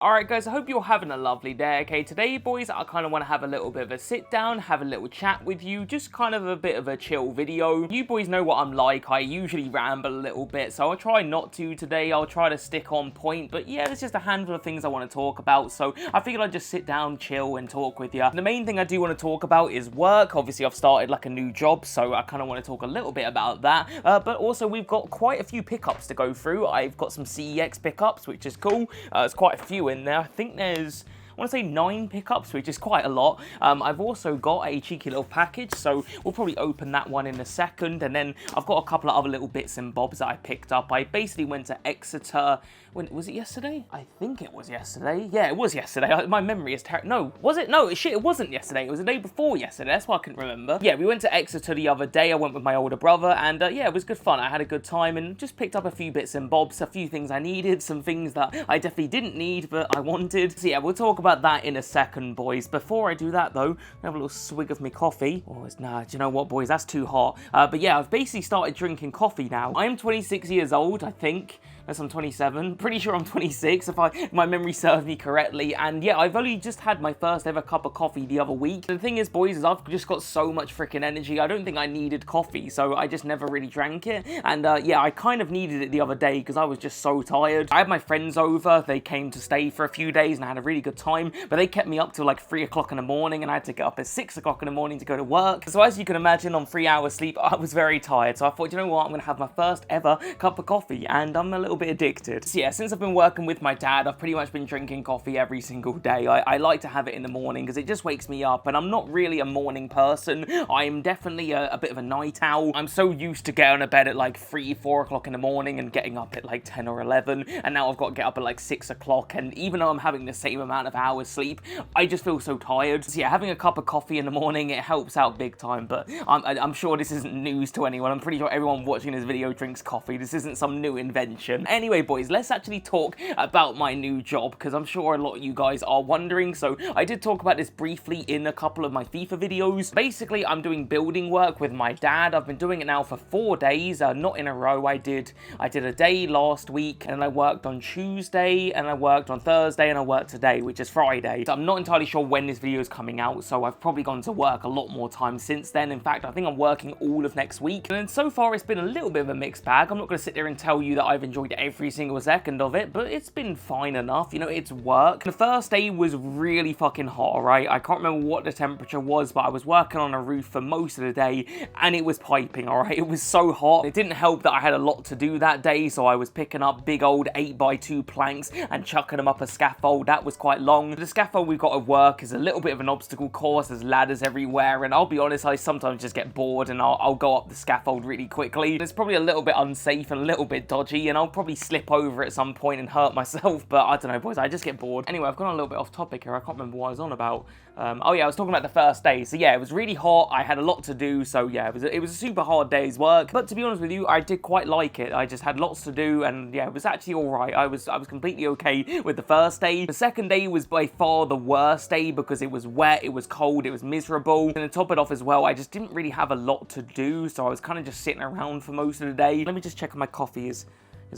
Alright guys, I hope you're having a lovely day, okay? Today, boys, I kind of want to have a little bit of a sit down, have a little chat with you, just kind of a bit of a chill video. You boys know what I'm like, I usually ramble a little bit, so I'll try not to today, I'll try to stick on point, but yeah, there's just a handful of things I want to talk about, so I figured I'd just sit down, chill, and talk with you. The main thing I do want to talk about is work. Obviously, I've started like a new job, so I kind of want to talk a little bit about that, but also we've got quite a few pickups to go through. I've got some CeX pickups, which is cool. There's quite a few in there. I think there's, I want to say 9 pickups, which is quite a lot. I've also got a cheeky little package, so we'll probably open that one in a second. And then I've got a couple of other little bits and bobs that I picked up. I basically went to Exeter. When was it yesterday? I think it was yesterday. Yeah, it was yesterday. My memory is terrible. No, was it? No, shit, it wasn't yesterday. It was the day before yesterday. That's why I couldn't remember. Yeah, we went to Exeter the other day. I went with my older brother, and yeah, it was good fun. I had a good time and just picked up a few bits and bobs, a few things I needed, some things that I definitely didn't need, but I wanted. So yeah, we'll talk about that in a second, boys. Before I do that, though, I have a little swig of my coffee. Oh, nah, do you know what, boys? That's too hot. But yeah, I've basically started drinking coffee now. I am 26 years old, I think. Unless I'm 27. Pretty sure I'm 26 if my memory serves me correctly. And yeah, I've only just had my first ever cup of coffee the other week. The thing is, boys, is I've just got so much freaking energy. I don't think I needed coffee, so I just never really drank it. And yeah, I kind of needed it the other day because I was just so tired. I had my friends over. They came to stay for a few days and I had a really good time. But they kept me up till like 3 o'clock in the morning and I had to get up at 6 o'clock in the morning to go to work. So as you can imagine, on 3 hours sleep, I was very tired. So I thought, you know what, I'm going to have my first ever cup of coffee and I'm a little bit addicted. So yeah, since I've been working with my dad, I've pretty much been drinking coffee every single day. I like to have it in the morning because it just wakes me up, and I'm not really a morning person. I'm definitely a bit of a night owl. I'm so used to getting to bed at like 3, 4 o'clock in the morning and getting up at like 10 or 11, and now I've got to get up at like 6 o'clock, and even though I'm having the same amount of hours sleep, I just feel so tired. So yeah, having a cup of coffee in the morning, it helps out big time, but I'm sure this isn't news to anyone. I'm pretty sure everyone watching this video drinks coffee. This isn't some new invention. Anyway, boys, let's actually talk about my new job, because I'm sure a lot of you guys are wondering. So I did talk about this briefly in a couple of my FIFA videos. Basically, I'm doing building work with my dad. I've been doing it now for 4 days, not in a row. I did a day last week, and I worked on Tuesday, and I worked on Thursday, and I worked today, which is Friday. So I'm not entirely sure when this video is coming out, so I've probably gone to work a lot more time since then. In fact, I think I'm working all of next week, and so far it's been a little bit of a mixed bag. I'm not going to sit there and tell you that I've enjoyed every single second of it, but it's been fine enough. You know, it's work. The first day was really fucking hot, alright? I can't remember what the temperature was, but I was working on a roof for most of the day, and it was piping, alright? It was so hot. It didn't help that I had a lot to do that day, so I was picking up big old 8x2 planks and chucking them up a scaffold. That was quite long. The scaffold we've got at work is a little bit of an obstacle course. There's ladders everywhere, and I'll be honest, I sometimes just get bored and I'll go up the scaffold really quickly. It's probably a little bit unsafe and a little bit dodgy, and I'll probably slip over at some point and hurt myself, but I don't know, boys, I just get bored. Anyway, I've gone a little bit off topic here. I can't remember what I was on about. Oh yeah, I was talking about the first day. So yeah, it was really hot. I had a lot to do, so yeah, it was a super hard day's work. But to be honest with you, I did quite like it. I just had lots to do, and yeah, it was actually all right. I was completely okay with the first day. The second day was by far the worst day because it was wet, it was cold, it was miserable. And to top it off as well, I just didn't really have a lot to do, so I was kind of just sitting around for most of the day. Let me just check if my coffee is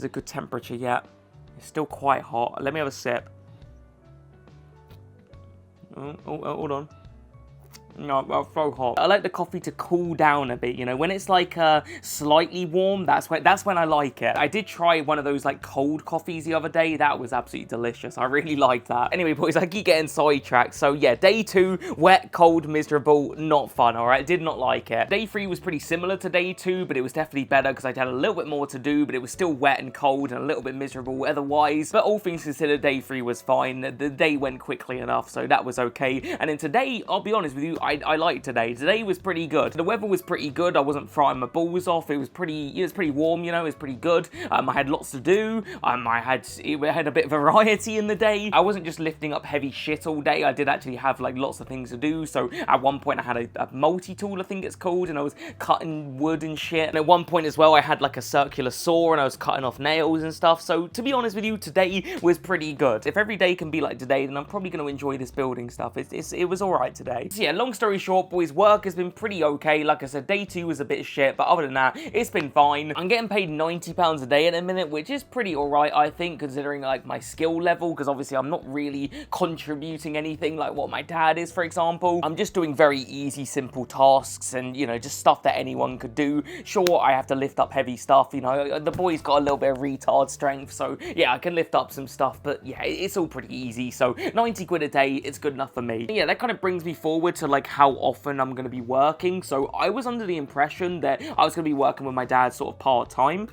a good temperature yet. It's still quite hot. Let me have a sip. Oh, hold on. No, well, so hot. I like the coffee to cool down a bit, you know. When it's like slightly warm, that's when I like it. I did try one of those like cold coffees the other day. That was absolutely delicious. I really liked that. Anyway, boys, I keep getting sidetracked. So yeah, day 2, wet, cold, miserable, not fun, all right? Did not like it. Day 3 was pretty similar to day 2, but it was definitely better because I had a little bit more to do, but it was still wet and cold and a little bit miserable weather-wise. But all things considered, day 3 was fine. The day went quickly enough, so that was okay. And then today, I'll be honest with you, I liked today. Today was pretty good. The weather was pretty good. I wasn't frying my balls off. It was pretty warm, you know. It was pretty good. I had lots to do. I had a bit of variety in the day. I wasn't just lifting up heavy shit all day. I did actually have like lots of things to do. So at one point I had a multi-tool, I think it's called, and I was cutting wood and shit. And at one point as well, I had like a circular saw and I was cutting off nails and stuff. So to be honest with you, today was pretty good. If every day can be like today, then I'm probably going to enjoy this building stuff. It was all right today. So yeah, long long story short, boys, work has been pretty okay. Like I said, day 2 was a bit shit, but other than that, it's been fine. I'm getting paid £90 a day at the minute, which is pretty alright, I think, considering like my skill level, because obviously I'm not really contributing anything like what my dad is, for example. I'm just doing very easy, simple tasks and, you know, just stuff that anyone could do. Sure, I have to lift up heavy stuff, you know, the boy's got a little bit of retard strength, so yeah, I can lift up some stuff, but yeah, it's all pretty easy, so 90 quid a day, it's good enough for me. Yeah, that kind of brings me forward to like how often I'm going to be working. So I was under the impression that I was going to be working with my dad sort of part-time.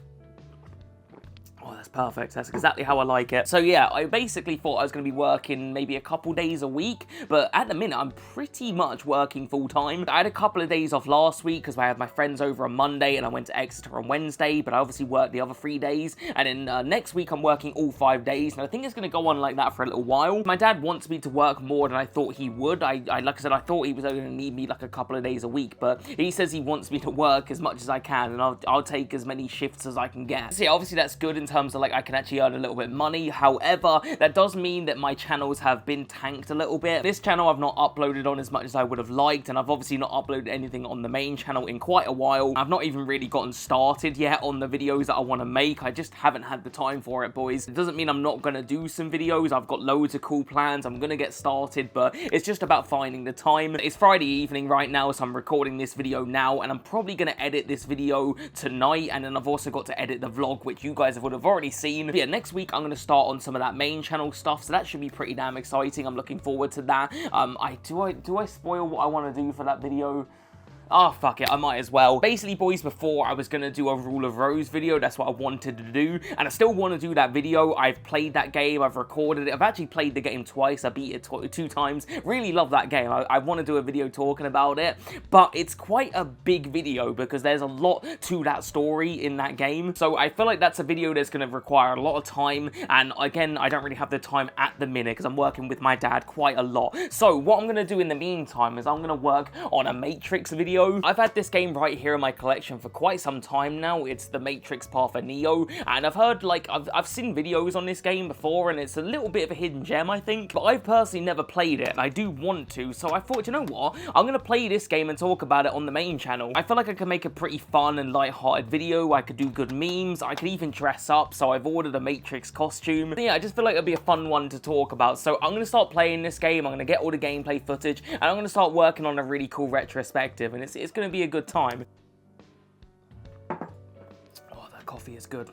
Oh, that's perfect. That's exactly how I like it. So yeah, I basically thought I was going to be working maybe a couple days a week, but at the minute, I'm pretty much working full-time. I had a couple of days off last week because I had my friends over on Monday and I went to Exeter on Wednesday, but I obviously worked the other 3 days. And then next week, I'm working all 5 days, and I think it's going to go on like that for a little while. My dad wants me to work more than I thought he would. Like I said, I thought he was only going to need me like a couple of days a week, but he says he wants me to work as much as I can, and I'll take as many shifts as I can get. So yeah, obviously that's good in terms of like I can actually earn a little bit of money. However, that does mean that my channels have been tanked a little bit. This channel I've not uploaded on as much as I would have liked, and I've obviously not uploaded anything on the main channel in quite a while. I've not even really gotten started yet on the videos that I want to make. I just haven't had the time for it, boys. It doesn't mean I'm not going to do some videos. I've got loads of cool plans. I'm going to get started, but it's just about finding the time. It's Friday evening right now, so I'm recording this video now, and I'm probably going to edit this video tonight, and then I've also got to edit the vlog, which you guys would have already seen. But yeah, next week I'm going to start on some of that main channel stuff, so that should be pretty damn exciting. I'm looking forward to that. Do I spoil what I want to do for that video? Oh, fuck it, I might as well. Basically, boys, before I was going to do a Rule of Rose video, that's what I wanted to do, and I still want to do that video. I've played that game, I've recorded it, I've actually played the game twice, I beat it 2 times, really love that game. I want to do a video talking about it, but it's quite a big video because there's a lot to that story in that game, so I feel like that's a video that's going to require a lot of time, and again, I don't really have the time at the minute because I'm working with my dad quite a lot. So what I'm going to do in the meantime is I'm going to work on a Matrix video. I've had this game right here in my collection for quite some time now. It's the Matrix Path of Neo, and I've heard, like, I've seen videos on this game before, and it's a little bit of a hidden gem, I think, but I've personally never played it, and I do want to, so I thought, you know what, I'm going to play this game and talk about it on the main channel. I feel like I can make a pretty fun and light-hearted video. I could do good memes, I could even dress up, so I've ordered a Matrix costume. But yeah, I just feel like it'll be a fun one to talk about, so I'm going to start playing this game, I'm going to get all the gameplay footage, and I'm going to start working on a really cool retrospective, and it's going to be a good time. Oh, that coffee is good.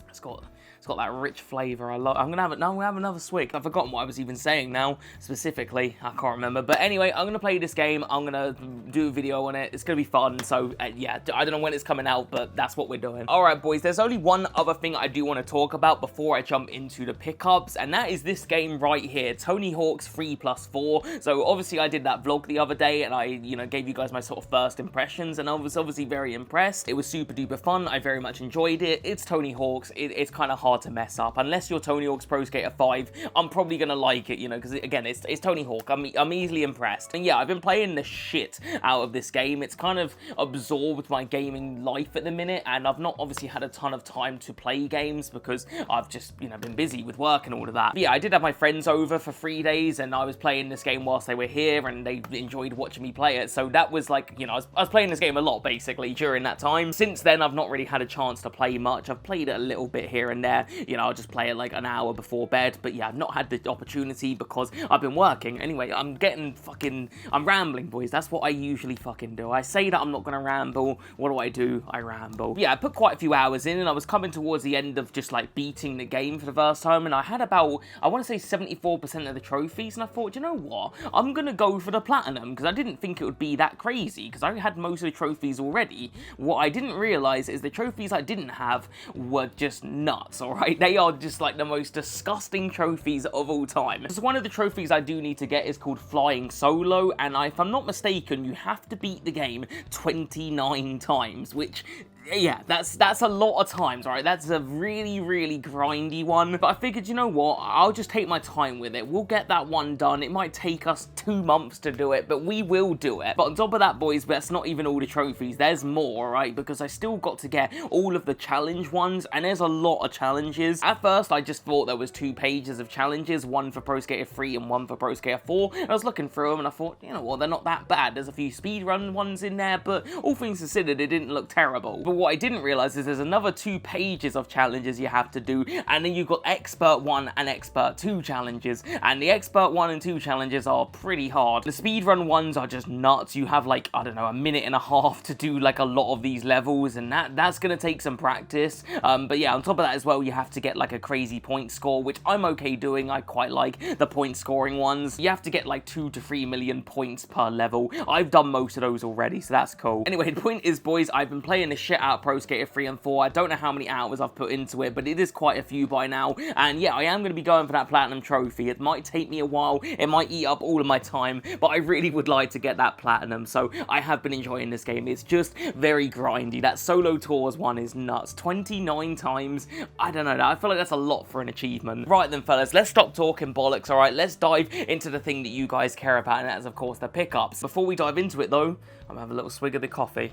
It's got that rich flavour. I'm gonna have another swig. I've forgotten what I was even saying now, specifically. I can't remember. But anyway, I'm gonna play this game. I'm gonna do a video on it. It's gonna be fun. So yeah, I don't know when it's coming out, but that's what we're doing. Alright, boys, there's only one other thing I do want to talk about before I jump into the pickups, and that is this game right here, Tony Hawk's 3+4. So obviously I did that vlog the other day, and I, you know, gave you guys my sort of first impressions, and I was obviously very impressed. It was super duper fun. I very much enjoyed it. It's Tony Hawk's. It's kind of hard to mess up. Unless you're Tony Hawk's Pro Skater 5, I'm probably gonna like it, you know, because again, it's Tony Hawk. I'm easily impressed. And yeah, I've been playing the shit out of this game. It's kind of absorbed my gaming life at the minute, and I've not obviously had a ton of time to play games because I've just, you know, been busy with work and all of that. But yeah, I did have my friends over for 3 days, and I was playing this game whilst they were here, and they enjoyed watching me play it. So that was like, you know, I was playing this game a lot basically during that time. Since then, I've not really had a chance to play much. I've played it a little bit here and there, you know, I'll just play it like an hour before bed, but yeah, I've not had the opportunity because I've been working. Anyway, I'm rambling, boys. That's what I usually fucking do. I say that I'm not gonna ramble. What do? I ramble. Yeah, I put quite a few hours in, and I was coming towards the end of just like beating the game for the first time, and I had about, I want to say 74% of the trophies, and I thought, you know what, I'm gonna go for the platinum, because I didn't think it would be that crazy, because I had most of the trophies already. What I didn't realize is the trophies I didn't have were just nuts, alright? They are just like the most disgusting trophies of all time. So one of the trophies I do need to get is called Flying Solo, and if I'm not mistaken, you have to beat the game 29 times, which yeah, that's a lot of times, right? That's a really, really grindy one. But I figured, you know what? I'll just take my time with it. We'll get that one done. It might take us 2 months to do it, but we will do it. But on top of that, boys, that's not even all the trophies. There's more, right? Because I still got to get all of the challenge ones, and there's a lot of challenges. At first, I just thought there was 2 pages of challenges, one for Pro Skater 3 and one for Pro Skater 4. And I was looking through them, and I thought, you know what? They're not that bad. There's a few speedrun ones in there, but all things considered, it didn't look terrible. But what I didn't realize is there's another 2 pages of challenges you have to do, and then you've got Expert 1 and Expert 2 challenges, and the Expert 1 and 2 challenges are pretty hard. The speedrun ones are just nuts. You have like, I don't know, a minute and a half to do like a lot of these levels, and that's gonna take some practice. But yeah, on top of that as well, you have to get like a crazy point score, which I'm okay doing. I quite like the point scoring ones. You have to get like 2 to 3 million points per level. I've done most of those already, so that's cool. Anyway, the point is, boys, I've been playing the shit out of Pro Skater 3 and 4. I don't know how many hours I've put into it, but it is quite a few by now. And yeah, I am going to be going for that platinum trophy. It might take me a while. It might eat up all of my time, but I really would like to get that platinum. So I have been enjoying this game. It's just very grindy. That solo tours one is nuts. 29 times. I don't know. I feel like that's a lot for an achievement. Right then, fellas, let's stop talking bollocks, all right? Let's dive into the thing that you guys care about, and that's, of course, the pickups. Before we dive into it, though, I'm going to have a little swig of the coffee.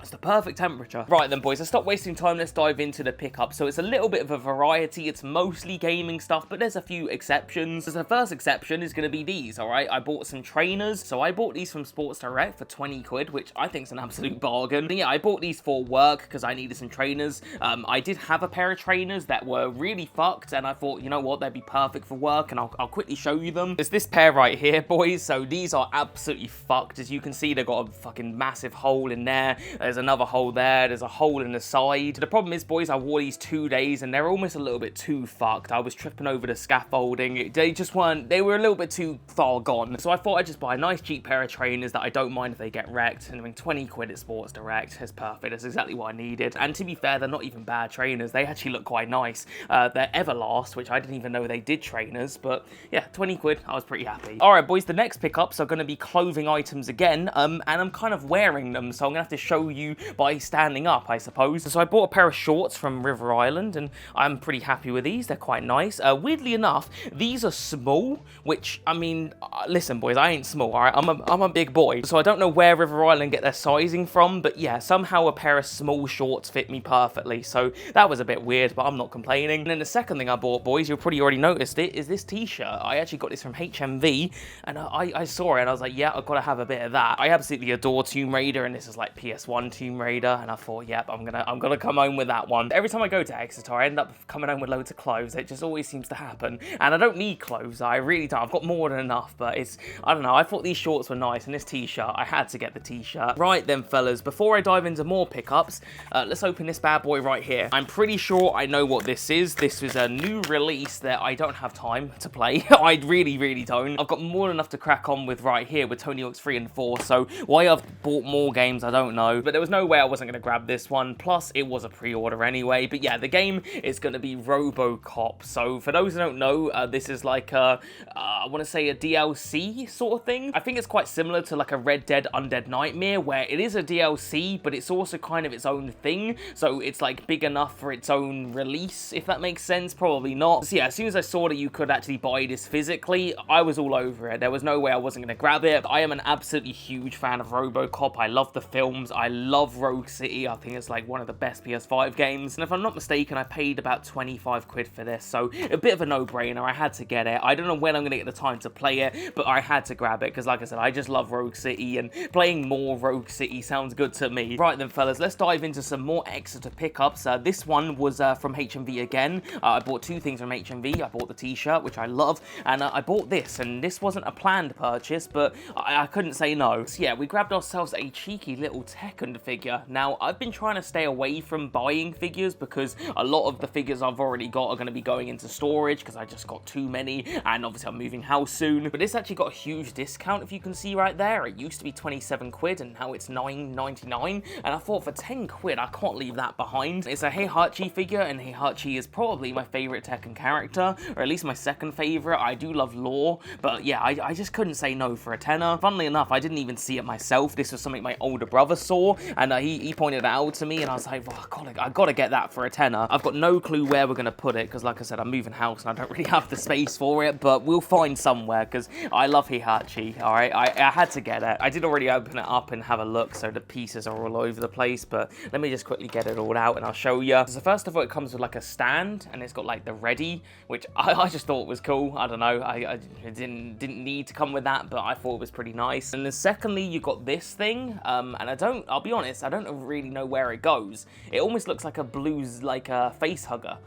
It's the perfect temperature. Right then, boys, let's stop wasting time. Let's dive into the pickup. So it's a little bit of a variety. It's mostly gaming stuff, but there's a few exceptions. So the first exception is going to be these, all right? I bought some trainers. So I bought these from Sports Direct for 20 quid, which I think is an absolute bargain. And yeah, I bought these for work because I needed some trainers. I did have a pair of trainers that were really fucked, and I thought, you know what, they'd be perfect for work, and I'll quickly show you them. There's this pair right here, boys. So these are absolutely fucked. As you can see, they've got a fucking massive hole in there. There's another hole there. There's a hole in the side. The problem is, boys, I wore these 2 days and they're almost a little bit too fucked. I was tripping over the scaffolding. They just weren't, they were a little bit too far gone. So I thought I'd just buy a nice cheap pair of trainers that I don't mind if they get wrecked. And I mean, 20 quid at Sports Direct is perfect. That's exactly what I needed. And to be fair, they're not even bad trainers. They actually look quite nice. They're Everlast, which I didn't even know they did trainers. But yeah, 20 quid. I was pretty happy. All right, boys, the next pickups are going to be clothing items again. And I'm kind of wearing them. So I'm going to have to show you by standing up, I suppose. So I bought a pair of shorts from River Island, and I'm pretty happy with these. They're quite nice. Weirdly enough, these are small, which, I mean, listen, boys, I ain't small, all right? I'm a big boy, so I don't know where River Island get their sizing from, but yeah, somehow a pair of small shorts fit me perfectly, so that was a bit weird, but I'm not complaining. And then the second thing I bought, boys, you've probably already noticed it, is this t-shirt. I actually got this from HMV, and I saw it, and I was like, yeah, I've got to have a bit of that. I absolutely adore Tomb Raider, and this is like PS1 Tomb Raider, and I thought, yep, I'm gonna come home with that one. Every time I go to Exeter, I end up coming home with loads of clothes. It just always seems to happen, and I don't need clothes. I really don't. I've got more than enough, but it's, I don't know. I thought these shorts were nice, and this t-shirt, I had to get the t-shirt. Right then, fellas, before I dive into more pickups, let's open this bad boy right here. I'm pretty sure I know what this is. This is a new release that I don't have time to play. I really don't. I've got more than enough to crack on with right here with Tony Hawk's 3 and 4, so why I've bought more games, I don't know. But there was no way I wasn't going to grab this one. Plus, it was a pre-order anyway. But yeah, the game is going to be Robocop. So for those who don't know, this is like a, I want to say a DLC sort of thing. I think it's quite similar to like a Red Dead Undead Nightmare, where it is a DLC, but it's also kind of its own thing. So it's like big enough for its own release, if that makes sense. Probably not. So yeah, as soon as I saw that you could actually buy this physically, I was all over it. There was no way I wasn't going to grab it. I am an absolutely huge fan of Robocop. I love the films. I love Rogue City. I think it's like one of the best PS5 games, and if I'm not mistaken, I paid about 25 quid for this, so a bit of a no-brainer. I had to get it. I don't know when I'm going to get the time to play it, but I had to grab it, because like I said, I just love Rogue City, and playing more Rogue City sounds good to me. Right then, fellas, let's dive into some more Exeter pickups. This one was from HMV again. I bought 2 things from HMV. I bought the t-shirt, which I love, and I bought this, and this wasn't a planned purchase, but I couldn't say no. So yeah, we grabbed ourselves a cheeky little Tekken second figure. Now, I've been trying to stay away from buying figures because a lot of the figures I've already got are going to be going into storage because I just got too many, and obviously I'm moving house soon. But this actually got a huge discount, if you can see right there. It used to be 27 quid and now it's 9.99, and I thought for 10 quid I can't leave that behind. It's a Heihachi figure, and Heihachi is probably my favorite Tekken character, or at least my second favorite. I do love Law, but yeah, I just couldn't say no for a tenner. Funnily enough, I didn't even see it myself. This was something my older brother saw, and he pointed it out to me, and I was like, well, I gotta get that for a tenner. I've got no clue where we're gonna put it, because like I said, I'm moving house and I don't really have the space for it, but we'll find somewhere, because I love Heihachi, alright? I had to get it. I did already open it up and have a look, so the pieces are all over the place, but let me just quickly get it all out and I'll show you. So first of all, it comes with like a stand, and it's got like the ready, which I just thought was cool. I don't know, I didn't need to come with that, but I thought it was pretty nice. And then secondly, you got this thing, and I'll be honest, I don't really know where it goes. It almost looks like a blues, like a face hugger.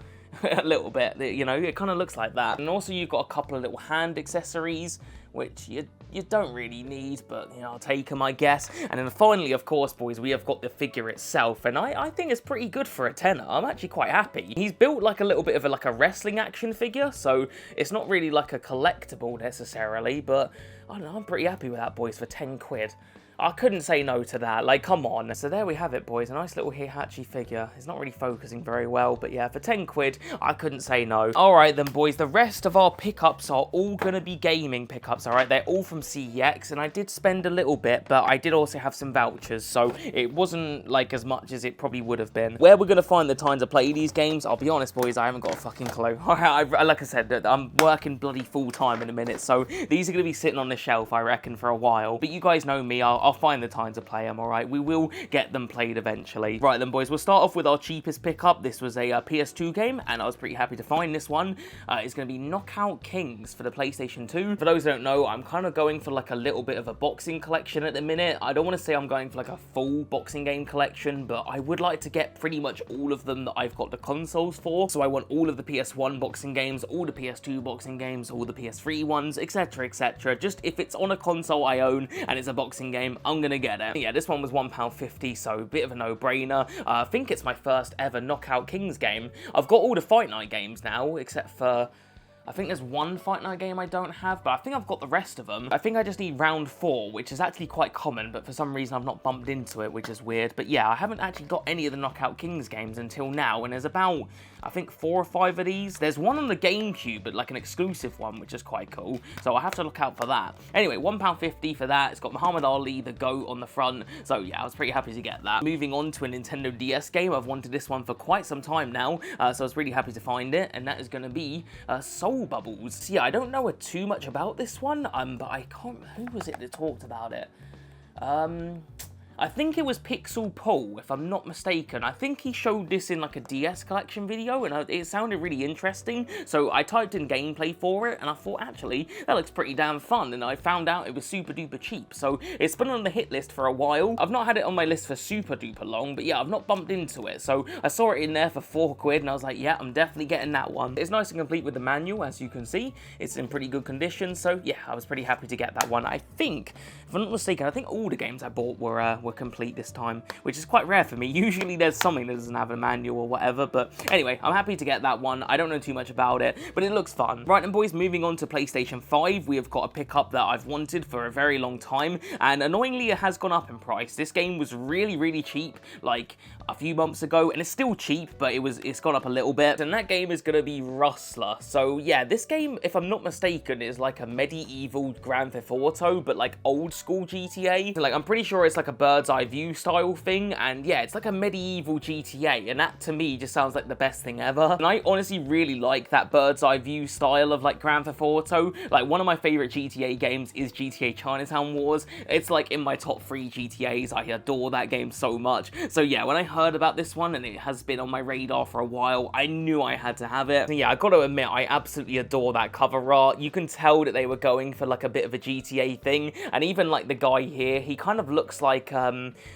A little bit, you know, it kind of looks like that. And also you've got a couple of little hand accessories, which you don't really need, but you know, I'll take them, I guess. And then finally, of course, boys, we have got the figure itself, and I think it's pretty good for a tenner. I'm actually quite happy. He's built like a little bit of a wrestling action figure, so it's not really like a collectible necessarily, but I don't know, I'm pretty happy with that, boys, for 10 quid. I couldn't say no to that, like, come on. So there we have it, boys, a nice little Heihachi figure. It's not really focusing very well, but yeah, for 10 quid, I couldn't say no. Alright then, boys, the rest of our pickups are all gonna be gaming pickups, alright? They're all from CeX, and I did spend a little bit, but I did also have some vouchers, so it wasn't, like, as much as it probably would have been. Where we're gonna find the time to play these games, I'll be honest, boys, I haven't got a fucking clue. Like I said, I'm working bloody full-time in a minute, so these are gonna be sitting on the shelf, I reckon, for a while. But you guys know me, I'll find the time to play them, alright? We will get them played eventually. Right then, boys, we'll start off with our cheapest pickup. This was a PS2 game, and I was pretty happy to find this one. It's going to be Knockout Kings for the PlayStation 2. For those who don't know, I'm kind of going for like a little bit of a boxing collection at the minute. I don't want to say I'm going for like a full boxing game collection, but I would like to get pretty much all of them that I've got the consoles for. So I want all of the PS1 boxing games, all the PS2 boxing games, all the PS3 ones, etc, etc. Just if it's on a console I own and it's a boxing game, I'm going to get it. Yeah, this one was £1.50, so a bit of a no-brainer. I think it's my first ever Knockout Kings game. I've got all the Fight Night games now, except for I think there's one Fight Night game I don't have, but I think I've got the rest of them. I think I just need round 4, which is actually quite common, but for some reason I've not bumped into it, which is weird. But yeah, I haven't actually got any of the Knockout Kings games until now, and there's about, I think, 4 or 5 of these. There's one on the GameCube, but like an exclusive one, which is quite cool, so I have to look out for that. Anyway, £1.50 for that. It's got Muhammad Ali, the GOAT, on the front, so yeah, I was pretty happy to get that. Moving on to a Nintendo DS game. I've wanted this one for quite some time now, so I was really happy to find it, and that is going to be Soul Bubbles. So yeah, I don't know too much about this one, but I can't, who was it that talked about it? I think it was Pixel Paul, if I'm not mistaken. I think he showed this in like a DS collection video, and it sounded really interesting, so I typed in gameplay for it, and I thought, actually, that looks pretty damn fun, and I found out it was super duper cheap, so it's been on the hit list for a while. I've not had it on my list for super duper long, but yeah, I've not bumped into it, so I saw it in there for 4 quid, and I was like, yeah, I'm definitely getting that one. It's nice and complete with the manual, as you can see. It's in pretty good condition, so yeah, I was pretty happy to get that one. I think, if I'm not mistaken, I think all the games I bought were complete this time, which is quite rare for me. Usually there's something that doesn't have a manual or whatever, but anyway, I'm happy to get that one. I don't know too much about it, but it looks fun. Right then, boys, moving on to PlayStation 5, we have got a pickup that I've wanted for a very long time, and annoyingly it has gone up in price. This game was really cheap like a few months ago, and it's still cheap, but it's gone up a little bit, and that game is going to be Rustler. So yeah, this game, if I'm not mistaken, is like a medieval Grand Theft Auto, but like old school GTA. So, like, I'm pretty sure it's like a bird's eye view style thing, and yeah, it's like a medieval GTA, and that to me just sounds like the best thing ever. And I honestly really like that bird's eye view style of like Grand Theft Auto. Like, one of my favorite GTA games is GTA Chinatown Wars. It's like in my top 3 GTAs. I adore that game so much. So yeah, when I heard about this one, and it has been on my radar for a while, I knew I had to have it. And yeah, I gotta admit, I absolutely adore that cover art. You can tell that they were going for like a bit of a GTA thing, and even like the guy here, he kind of looks like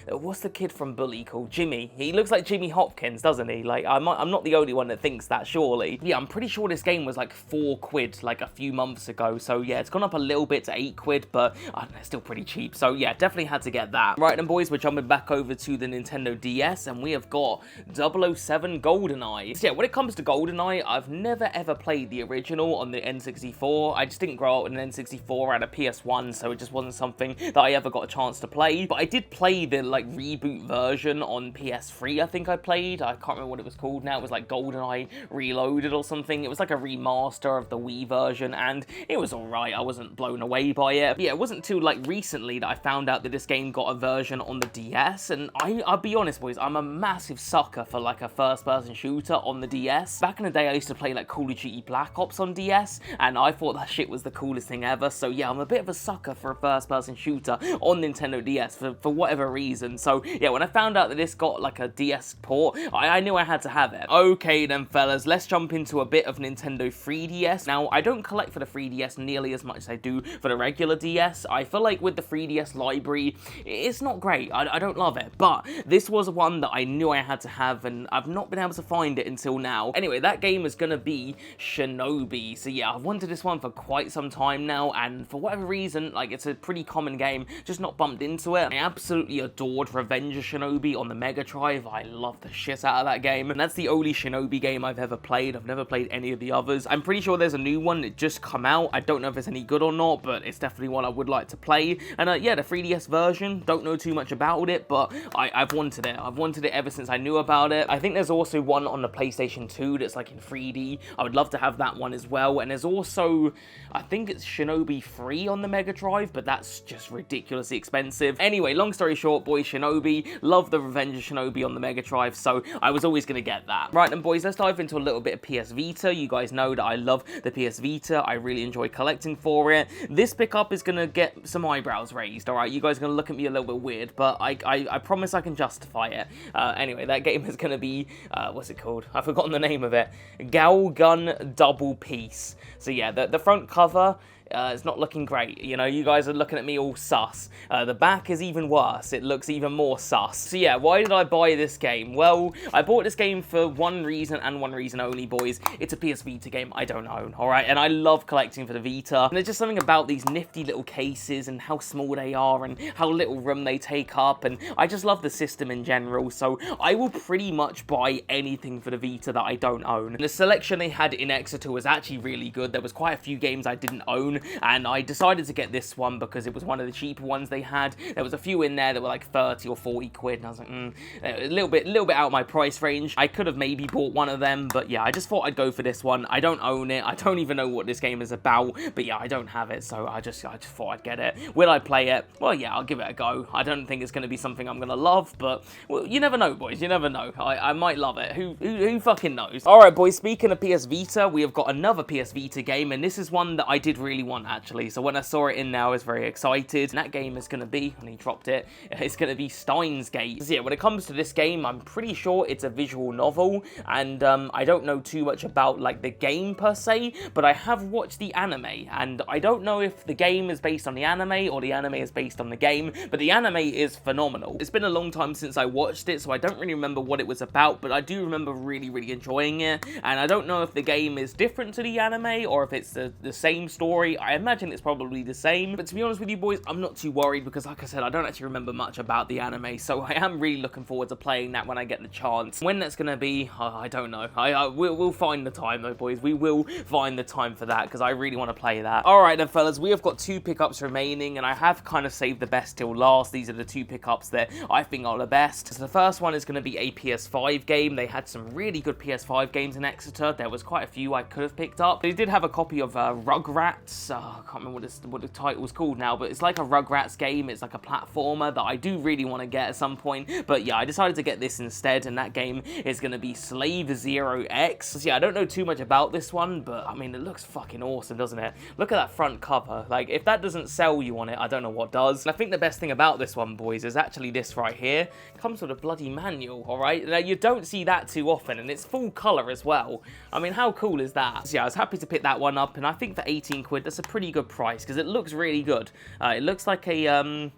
what's the kid from Bully called? Jimmy. He looks like Jimmy Hopkins, doesn't he? Like, I'm not the only one that thinks that, surely. Yeah, I'm pretty sure this game was like £4 like a few months ago. So yeah, it's gone up a little bit to £8, but I don't know, it's still pretty cheap. So yeah, definitely had to get that. Right then, boys, we're jumping back over to the Nintendo DS, and we have got 007 GoldenEye. So yeah, when it comes to GoldenEye, I've never ever played the original on the N64. I just didn't grow up with an N64 and a PS1, so it just wasn't something that I ever got a chance to play. But I did play the like reboot version on PS3, I think I played. I can't remember what it was called now. It was like GoldenEye Reloaded or something. It was like a remaster of the Wii version, and it was alright. I wasn't blown away by it. But yeah, it wasn't until like recently that I found out that this game got a version on the DS, and I'll be honest, boys, I'm a massive sucker for like a first-person shooter on the DS. Back in the day, I used to play like Call of Duty Black Ops on DS, and I thought that shit was the coolest thing ever. So yeah, I'm a bit of a sucker for a first-person shooter on Nintendo DS for whatever reason. So yeah, when I found out that this got like a DS port, I knew I had to have it. Okay then, fellas, let's jump into a bit of Nintendo 3DS. Now, I don't collect for the 3DS nearly as much as I do for the regular DS. I feel like with the 3DS library, it's not great. I don't love it, but this was one that I knew I had to have, and I've not been able to find it until now. Anyway, that game is gonna be Shinobi. So yeah, I've wanted this one for quite some time now, and for whatever reason, like, it's a pretty common game, just not bumped into it. I absolutely adored Revenge of Shinobi on the Mega Drive. I love the shit out of that game, and that's the only Shinobi game I've ever played. I've never played any of the others. I'm pretty sure there's a new one that just come out. I don't know if it's any good or not, but it's definitely one I would like to play. And yeah, the 3DS version, don't know too much about it, but I've wanted it. I've wanted it ever since I knew about it. I think there's also one on the PlayStation 2 that's like in 3D. I would love to have that one as well. And there's also, I think it's Shinobi 3 on the Mega Drive, but that's just ridiculously expensive. Anyway, long story short, boys, Shinobi, love the Revenge of Shinobi on the Mega Drive, so I was always going to get that. Right then, boys, let's dive into a little bit of PS Vita. You guys know that I love the PS Vita. I really enjoy collecting for it. This pickup is going to get some eyebrows raised, alright? You guys are going to look at me a little bit weird, but I promise I can justify it. Anyway, that game is going to be, what's it called? I've forgotten the name of it. Galgun Double Piece. So yeah, the front cover, it's not looking great. You know, you guys are looking at me all sus. The back is even worse. It looks even more sus. So yeah, why did I buy this game? Well, I bought this game for one reason and one reason only, boys. It's a PS Vita game I don't own, alright? And I love collecting for the Vita. And there's just something about these nifty little cases and how small they are and how little room they take up. And I just love the system in general. So I will pretty much buy anything for the Vita that I don't own. And the selection they had in Exeter was actually really good. There was quite a few games I didn't own, and I decided to get this one because it was one of the cheaper ones they had. There was a few in there that were like 30 or 40 quid, and I was like, a little bit out of my price range. I could have maybe bought one of them, but yeah, I just thought I'd go for this one. I don't own it. I don't even know what this game is about, but yeah, I don't have it, so I just thought I'd get it. Will I play it? Well, yeah, I'll give it a go. I don't think it's going to be something I'm going to love, but well, you never know, boys. You never know. I might love it. Who fucking knows? All right, boys, speaking of PS Vita, we have got another PS Vita game, and this is one that I did really want, actually. So when I saw it in now, I was very excited. And that game is going to be, and he dropped it, it's going to be Steins Gate. So yeah, when it comes to this game, I'm pretty sure it's a visual novel, and I don't know too much about like the game per se, but I have watched the anime, and I don't know if the game is based on the anime or the anime is based on the game, but the anime is phenomenal. It's been a long time since I watched it, so I don't really remember what it was about, but I do remember really enjoying it, and I don't know if the game is different to the anime or if it's the same story. I imagine it's probably the same, but to be honest with you, boys, I'm not too worried because, like I said, I don't actually remember much about the anime, so I am really looking forward to playing that when I get the chance. When that's gonna be, I don't know. We'll find the time though, boys. We will find the time for that because I really want to play that. Alright then, fellas, we have got 2 pickups remaining, and I have kind of saved the best till last. These are the 2 pickups that I think are the best. So the first one is going to be a PS5 game. They had some really good PS5 games in Exeter. There was quite a few I could have picked up. They did have a copy of Rugrats. I can't remember what the title was called now, but it's like a Rugrats game. It's like a platformer that I do really want to get at some point. But yeah, I decided to get this instead, and that game is going to be Slave Zero X. So yeah, I don't know too much about this one, but I mean, it looks fucking awesome, doesn't it? Look at that front cover. Like, if that doesn't sell you on it, I don't know what does. And I think the best thing about this one, boys, is actually this right here. It comes with a bloody manual, alright? Now, you don't see that too often, and it's full colour as well. I mean, how cool is that? So yeah, I was happy to pick that one up, and I think for 18 quid, that's a pretty good price, because it looks really good. It looks like a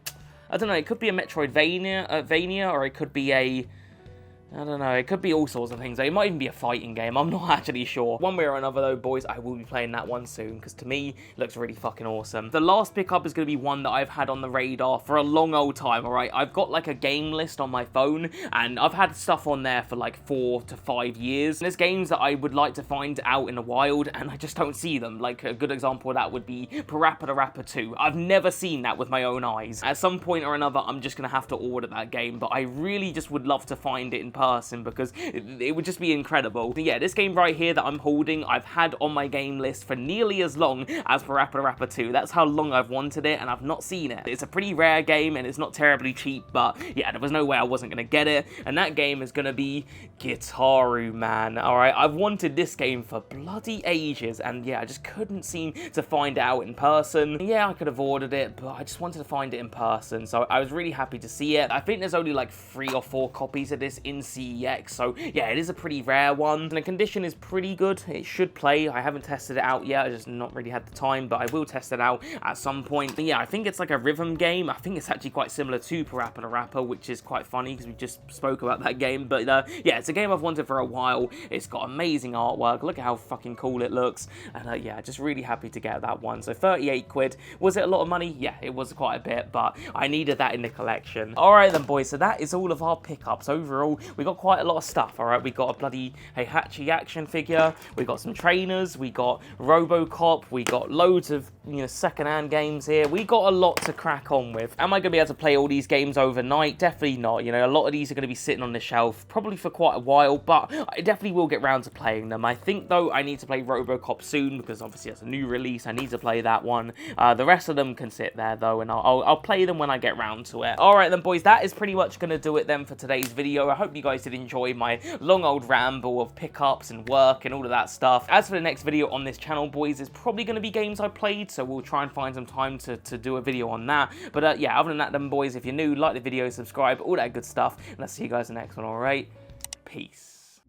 I don't know, it could be a Metroidvania, or it could be a... I don't know, it could be all sorts of things. It might even be a fighting game, I'm not actually sure. One way or another though, boys, I will be playing that one soon, because to me, it looks really fucking awesome. The last pickup is going to be one that I've had on the radar for a long old time, alright? I've got like a game list on my phone, and I've had stuff on there for like 4 to 5 years. And there's games that I would like to find out in the wild, and I just don't see them. Like, a good example of that would be Parappa the Rapper 2. I've never seen that with my own eyes. At some point or another, I'm just going to have to order that game, but I really just would love to find it in person, because it would just be incredible. Yeah, this game right here that I'm holding, I've had on my game list for nearly as long as Parappa the Rapper 2. That's how long I've wanted it, and I've not seen it. It's a pretty rare game, and it's not terribly cheap, but yeah, there was no way I wasn't going to get it, and that game is going to be Guitaru, man. Alright, I've wanted this game for bloody ages, and yeah, I just couldn't seem to find it out in person. Yeah, I could have ordered it, but I just wanted to find it in person, so I was really happy to see it. I think there's only like 3 or 4 copies of this in CeX, so yeah, it is a pretty rare one, and the condition is pretty good. It should play. I haven't tested it out yet, I just not really had the time, but I will test it out at some point. But yeah, I think it's like a rhythm game. I think it's actually quite similar to Parappa the Rapper, which is quite funny because we just spoke about that game. But yeah, it's a game I've wanted for a while. It's got amazing artwork. Look at how fucking cool it looks, and yeah, just really happy to get that one. So 38 quid. Was it a lot of money? Yeah, it was quite a bit, but I needed that in the collection. Alright then, boys, so that is all of our pickups. Overall, we got quite a lot of stuff. Alright, we got a bloody Heihachi action figure, we got some trainers, we got Robocop, we got loads of, you know, second-hand games here. We got a lot to crack on with. Am I going to be able to play all these games overnight? Definitely not. You know, a lot of these are going to be sitting on the shelf probably for quite a while, but I definitely will get round to playing them. I think, though, I need to play Robocop soon, because obviously it's a new release. I need to play that one. The rest of them can sit there, though, and I'll play them when I get round to it. Alright then, boys, that is pretty much going to do it then for today's video. I hope you guys did enjoy my long old ramble of pickups and work and all of that stuff. As for the next video on this channel, boys, it's probably going to be games I played, so we'll try and find some time to do a video on that. But yeah, other than that then, boys, if you're new, like the video, subscribe, all that good stuff, and I'll see you guys in the next one. Alright, peace.